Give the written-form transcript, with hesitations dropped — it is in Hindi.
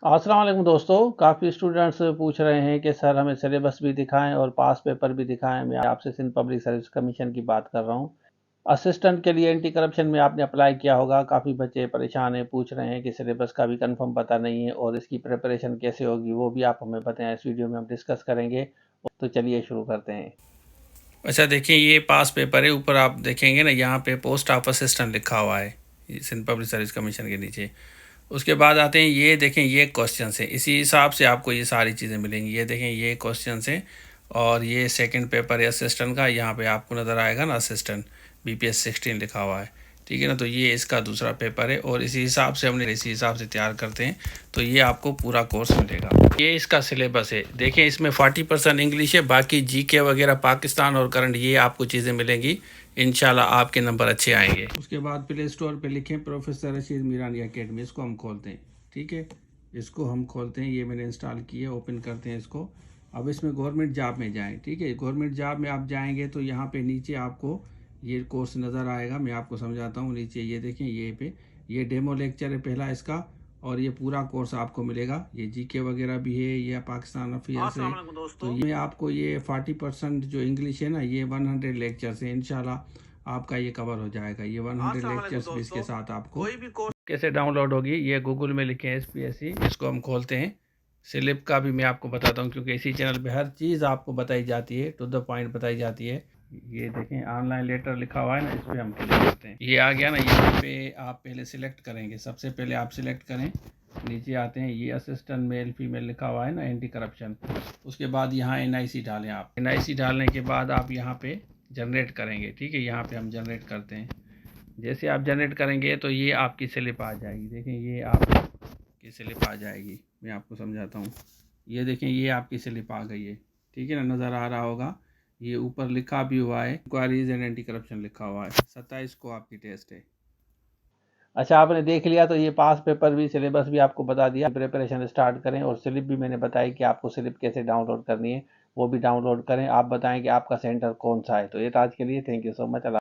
अस्सलाम वालेकुम दोस्तों। काफ़ी स्टूडेंट्स पूछ रहे हैं कि सर हमें सिलेबस भी दिखाएं और पास पेपर भी दिखाएं। मैं आपसे सिंध पब्लिक सर्विस कमीशन की बात कर रहा हूं। असिस्टेंट के लिए एंटी करप्शन में आपने अप्लाई किया होगा। काफ़ी बच्चे परेशान हैं, पूछ रहे हैं कि सिलेबस का भी कंफर्म पता नहीं है और इसकी प्रिपरेशन कैसे होगी, वो भी आप हमें बताएं। इस वीडियो में हम डिस्कस करेंगे। तो चलिए शुरू करते हैं। अच्छा, देखिए ये पास पेपर है। ऊपर आप देखेंगे ना, यहाँ पे पोस्ट ऑफ असिस्टेंट लिखा हुआ है, ये सिंध पब्लिक सर्विस कमीशन के नीचे। उसके बाद आते हैं, ये देखें ये क्वेश्चन है, इसी हिसाब से आपको ये सारी चीज़ें मिलेंगी। ये देखें ये क्वेश्चन है और ये सेकंड पेपर है असिस्टेंट का। यहाँ पे आपको नज़र आएगा ना असिस्टेंट BPS 16 लिखा हुआ है, ठीक है ना। तो ये इसका दूसरा पेपर है और इसी हिसाब से हमने इसी हिसाब से तैयार करते हैं, तो ये आपको पूरा कोर्स मिलेगा। ये इसका सिलेबस है। देखें इसमें 40% इंग्लिश है, बाकी GK वगैरह पाकिस्तान और करंट ये आपको चीज़ें मिलेंगी। इंशाल्लाह आपके नंबर अच्छे आएंगे। उसके बाद प्ले स्टोर पे लिखें प्रोफेसर रशीद मीरानी अकेडमी, इसको हम खोलते हैं, ठीक है। इसको हम खोलते हैं, ये मैंने इंस्टॉल किया, ओपन करते हैं इसको। अब इसमें गवर्नमेंट जॉब में जाएं, ठीक है। गवर्नमेंट जॉब में आप जाएंगे तो यहाँ पे नीचे आपको ये कोर्स नज़र आएगा। मैं आपको समझाता हूँ। नीचे ये देखें, ये पे ये डेमो लेक्चर है पहला इसका, और ये पूरा कोर्स आपको मिलेगा। ये GK वगैरह भी है, ये पाकिस्तान अफेयर्स है। तो ये आपको ये 40% जो इंग्लिश है ना, ये 100 लेक्चर्स है। इंशाल्लाह आपका ये कवर हो जाएगा। ये 100 लेक्चर्स भी इसके साथ आपको कोई भी कोर्स कैसे डाउनलोड होगी, ये गूगल में लिखें SPSC, इसको हम खोलते हैं। स्लिप का भी मैं आपको बताता हूँ, क्योंकि इसी चैनल पे हर चीज़ आपको बताई जाती है, टू द पॉइंट बताई जाती है। ये देखें ऑनलाइन लेटर लिखा हुआ है ना, इस पर हम क्लिक करते हैं। ये आ गया ना, यहाँ पे आप पहले सिलेक्ट करेंगे। सबसे पहले आप सिलेक्ट करें, नीचे आते हैं, ये असिस्टेंट मेल फीमेल लिखा हुआ है ना, एंटी करप्शन। उसके बाद यहाँ NIC डालें। आप NIC डालने के बाद आप यहाँ पे जनरेट करेंगे, ठीक है। यहाँ पे हम जनरेट करते हैं। जैसे आप जनरेट करेंगे तो ये आपकी स्लिप आ जाएगी। देखें ये आपकी स्लिप आ जाएगी, मैं आपको समझाता हूँ। ये देखें ये आपकी स्लिप आ गई है, ठीक है ना, नज़र आ रहा होगा। ये ऊपर लिखा भी हुआ है, इंक्वायरीज एंड एंटी करप्शन लिखा हुआ है। 27 को आपकी टेस्ट है। अच्छा, आपने देख लिया तो ये पास पेपर भी सिलेबस भी आपको बता दिया। प्रिपरेशन स्टार्ट करें और स्लिप भी मैंने बताई कि आपको स्लिप कैसे डाउनलोड करनी है, वो भी डाउनलोड करें। आप बताएं कि आपका सेंटर कौन सा है। तो ये था आज के लिए। Thank you so much.